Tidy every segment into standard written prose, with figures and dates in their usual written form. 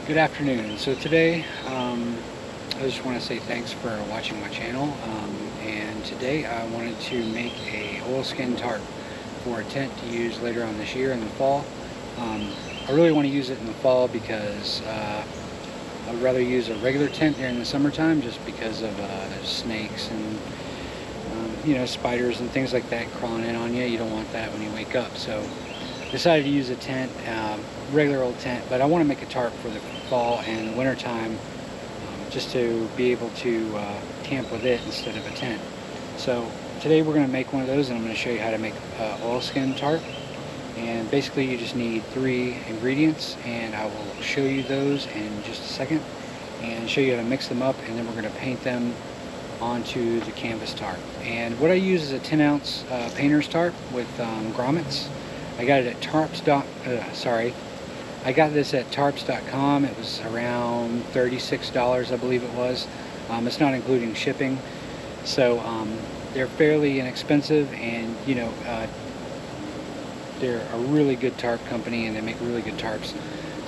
Good afternoon. So today, I just want to say thanks for watching my channel. And today I wanted to make a oilskin tarp for a tent to use later on this year in the fall. I really want to use it in the fall because I'd rather use a regular tent during the summertime just because of there's snakes and spiders and things like that crawling in on you. You don't want that when you wake up. So decided to use a tent, regular old tent, but I want to make a tarp for the fall and winter time, just to be able to camp with it instead of a tent. So today we're going to make one of those, and I'm going to show you how to make oilskin tarp. And basically you just need 3 ingredients, and I will show you those in just a second and show you how to mix them up, and then we're going to paint them onto the canvas tarp. And what I use is a 10-ounce painter's tarp with grommets. I got it at I got this at tarps.com. It was around $36, I believe it was. It's not including shipping. So they're fairly inexpensive, and they're a really good tarp company, and they make really good tarps.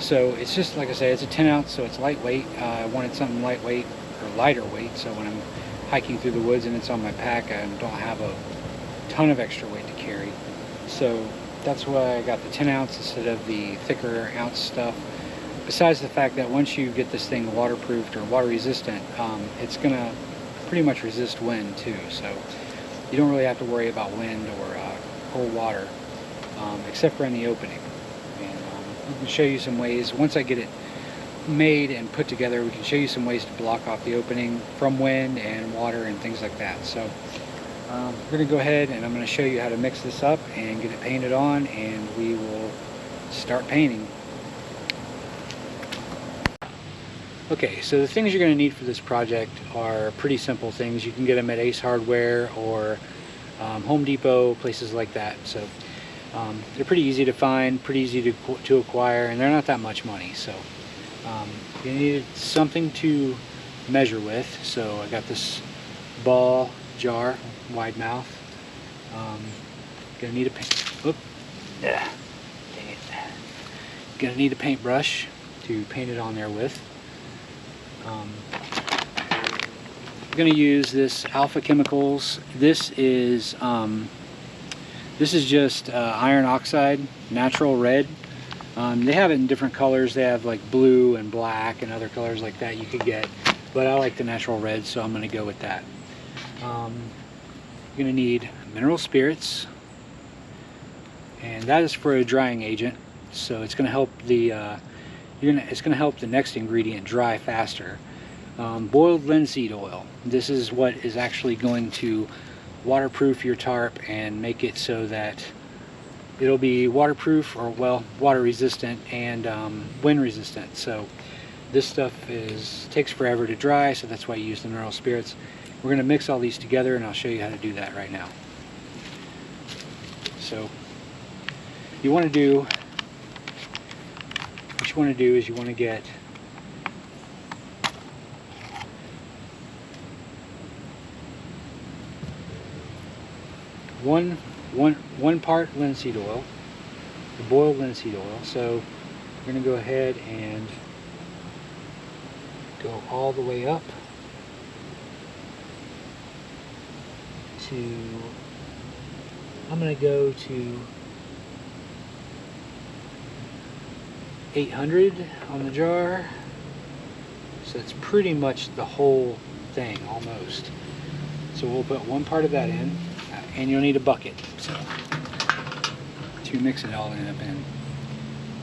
So it's just, like I say, it's a 10-ounce, so it's lightweight. I wanted something lightweight or lighter weight, so when I'm hiking through the woods and it's on my pack, I don't have a ton of extra weight to carry. So that's why I got the 10 ounce instead of the thicker ounce stuff. Besides the fact that once you get this thing waterproofed or water resistant, it's gonna pretty much resist wind too. So you don't really have to worry about wind or cold water, except for in the opening. And we can show you some ways, once I get it made and put together, we can show you some ways to block off the opening from wind and water and things like that. So we're going to go ahead, and I'm going to show you how to mix this up and get it painted on, and we will start painting. Okay, so the things you're going to need for this project are pretty simple things. You can get them at Ace Hardware or Home Depot, places like that. So they're pretty easy to find, pretty easy to acquire, and they're not that much money. So you need something to measure with. So I got this ball jar, wide mouth. Gonna need a Gonna need a paintbrush to paint it on there with. I'm gonna use this Alpha Chemicals. This is just iron oxide, natural red. They have it in different colors. They have like blue and black and other colors like that you could get, but I like the natural red, so I'm going to go with that. You're going to need mineral spirits, and that is for a drying agent, so it's going to help the it's going to help the next ingredient dry faster. Boiled linseed oil. This is what is actually going to waterproof your tarp and make it so that it'll be waterproof, or well, water resistant and wind resistant. So this stuff takes forever to dry, so that's why you use the mineral spirits. We're going to mix all these together, and I'll show you how to do that right now. So what you want to do is you want to get one part linseed oil, the boiled linseed oil. So we're going to go ahead and go all the way up to, I'm going to go to 800 on the jar. So it's pretty much the whole thing almost. So we'll put one part of that in, and you'll need a bucket so to mix it all up in.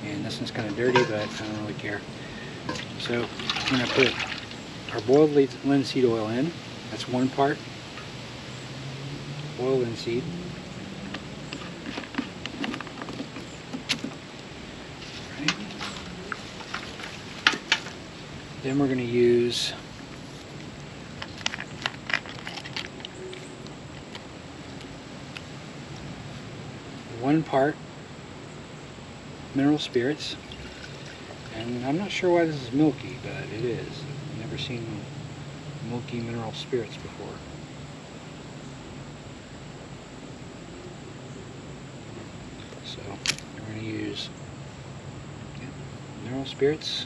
And this one's kind of dirty, but I don't really care. So I'm going to put our boiled linseed oil in. That's one part boiled linseed. Right. Then we're going to use one part mineral spirits, and I'm not sure why this is milky, but it is. I've never seen milky mineral spirits before. So we're going to use mineral spirits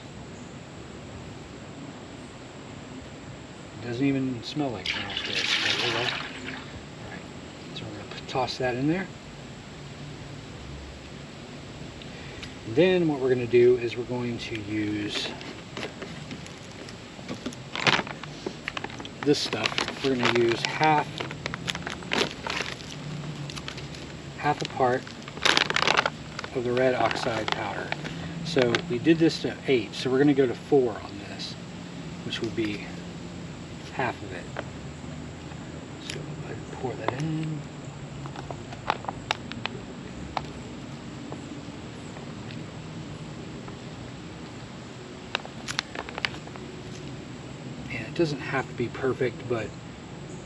doesn't even smell like nail spirits. So there we go. Alright, so we're going to toss that in there. And then what we're going to do is we're going to use this stuff. We're going to use half a part of the red oxide powder. So we did this to 8, so we're going to go to 4 on this, which would be half of it. So I pour that in. And it doesn't have to be perfect, but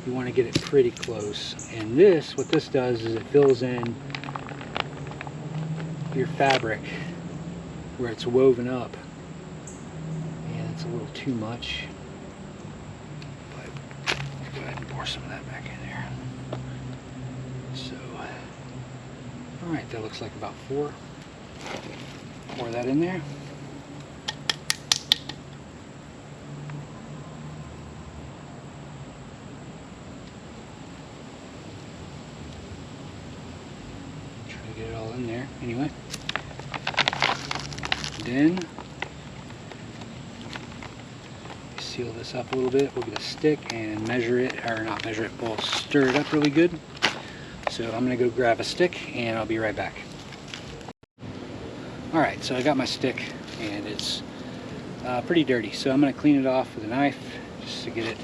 you want to get it pretty close. And this, what this does is it fills in your fabric where it's woven up. And it's a little too much, but go ahead and pour some of that back in there. So, alright, that looks like about 4. Pour that in there. Get it all in there anyway. Then seal this up a little bit. We'll get a stick and measure it, or not measure it, we'll stir it up really good. So I'm going to go grab a stick and I'll be right back. Alright, so I got my stick and it's pretty dirty, so I'm going to clean it off with a knife just to get it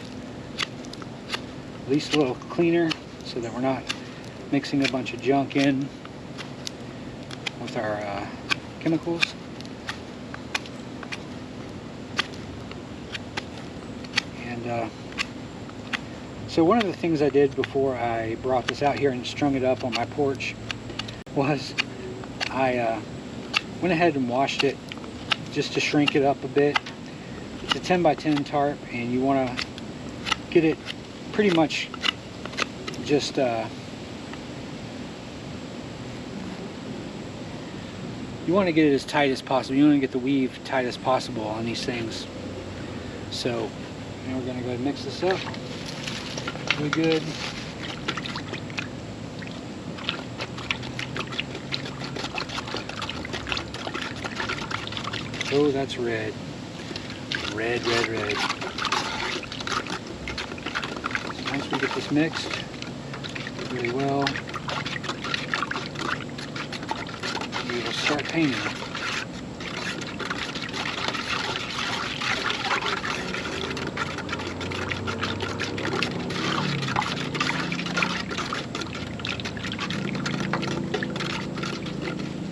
at least a little cleaner so that we're not mixing a bunch of junk in with our chemicals. And so one of the things I did before I brought this out here and strung it up on my porch was I went ahead and washed it just to shrink it up a bit. It's a 10 by 10 tarp, and you want to get it pretty much just you want to get it as tight as possible. You want to get the weave tight as possible on these things. So now we're going to go ahead and mix this up really good. Oh, that's red. Red, red, red. So once we get this mixed really well, we will start painting it.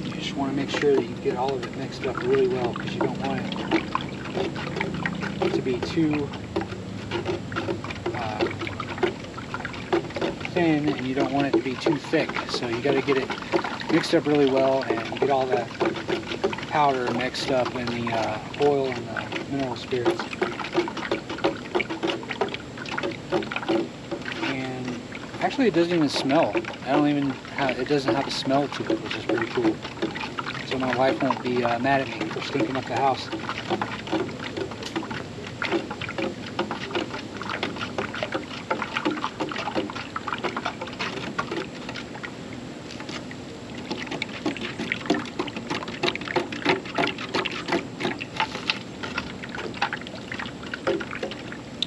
You just want to make sure that you get all of it mixed up really well, because you don't want it to be too thin, and you don't want it to be too thick. So you got to get it mixed up really well, and you get all that powder mixed up in the oil and the mineral spirits. And actually, it doesn't even smell. It doesn't have a smell to it, which is pretty cool. So my wife won't be mad at me for stinking up the house.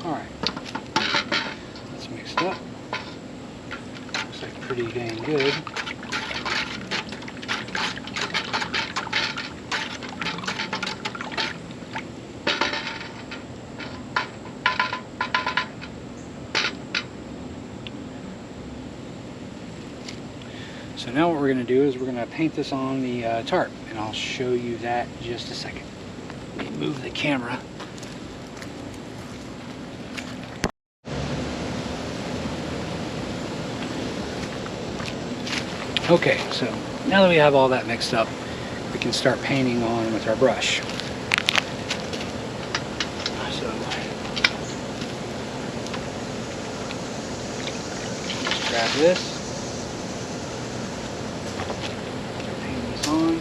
Alright, that's mixed up. Looks like pretty dang good. So now what we're going to do is we're going to paint this on the tarp, and I'll show you that in just a second. Let me move the camera. Okay, so now that we have all that mixed up, we can start painting on with our brush. So just grab this, paint this on.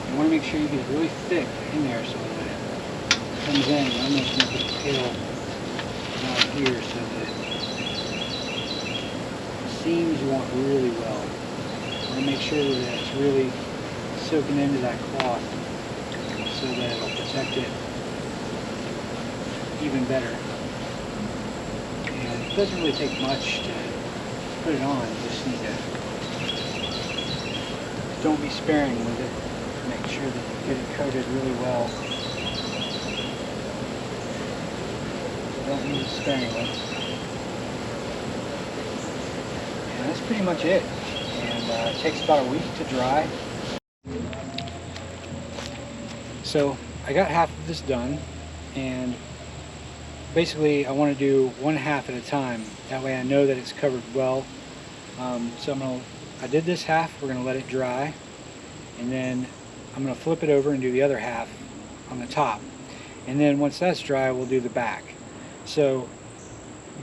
You want to make sure you get it really thick in there so that comes in. I'm just going to put the tail down here so that the seams you want really well. You want to make sure that it's really soaking into that cloth so that it'll protect it even better. And it doesn't really take much to put it on. You just need to, don't be sparing with it. Make sure that you get it coated really well. Don't use it sparingly. And that's pretty much it. And it takes about a week to dry. So I got half of this done, and basically I want to do one half at a time. That way I know that it's covered well. So I did this half. We're going to let it dry, and then I'm going to flip it over and do the other half on the top. And then once that's dry, we'll do the back. So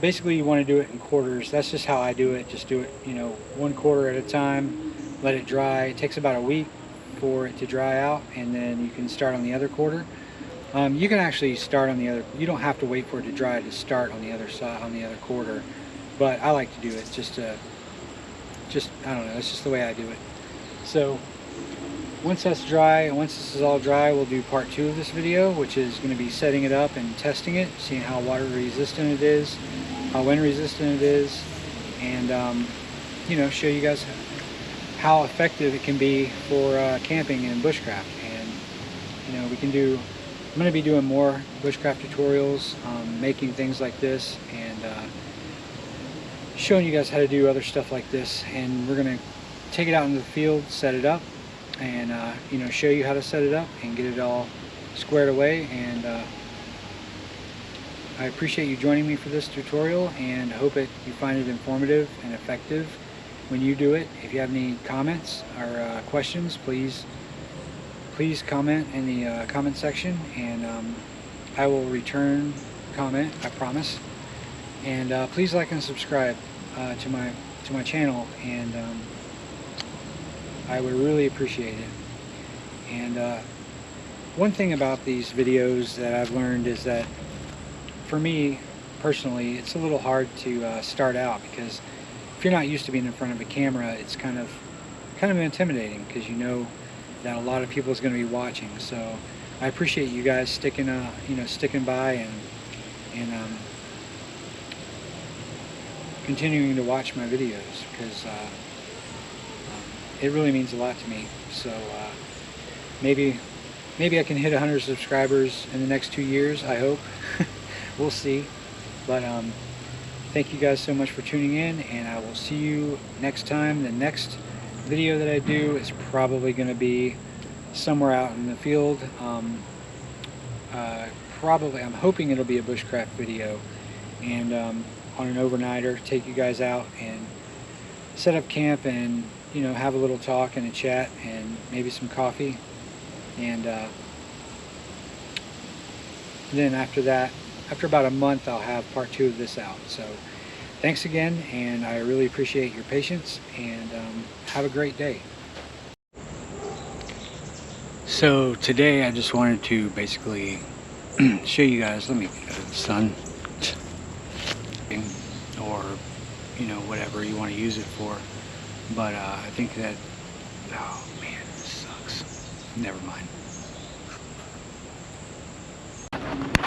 basically you want to do it in quarters. That's just how I do it. Just do it, you know, 1 quarter at a time. Let it dry. It takes about a week for it to dry out, and then you can start on the other quarter. You can actually start on the other. You don't have to wait for it to dry to start on the other side, on the other quarter. But I like to do it just I don't know. That's just the way I do it. So once that's dry, and once this is all dry, we'll do part 2 of this video, which is going to be setting it up and testing it, seeing how water resistant it is, how wind resistant it is, and you know, show you guys how effective it can be for camping and bushcraft. And you know, we can do. I'm going to be doing more bushcraft tutorials, making things like this, and showing you guys how to do other stuff like this. And we're going to take it out into the field, set it up, and you know, show you how to set it up and get it all squared away. And I appreciate you joining me for this tutorial, and I hope you find it informative and effective when you do it. If you have any comments or questions, please comment in the comment section, and I will return comment, I promise. And please like and subscribe to my channel, and I would really appreciate it. And one thing about these videos that I've learned is that for me personally, it's a little hard to start out, because if you're not used to being in front of a camera, it's kind of intimidating, because you know that a lot of people is going to be watching. So I appreciate you guys sticking by and continuing to watch my videos, because it really means a lot to me. So maybe I can hit 100 subscribers in the next 2 years, I hope. We'll see. But thank you guys so much for tuning in, and I will see you next time. The next video that I do is probably going to be somewhere out in the field. Probably, I'm hoping it'll be a bushcraft video, and on an overnighter, take you guys out and set up camp, and you know, have a little talk and a chat, and maybe some coffee. And then after that, after about a month, I'll have part 2 of this out. So thanks again, and I really appreciate your patience, and have a great day. So today I just wanted to basically show you guys, let me get out of the sun, or you know, whatever you want to use it for. But I think that, oh man, this sucks. Never mind.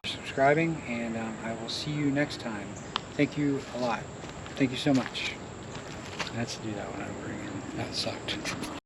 Subscribing, and I will see you next time. Thank you a lot. Thank you so much. Let's do that one over again. That sucked.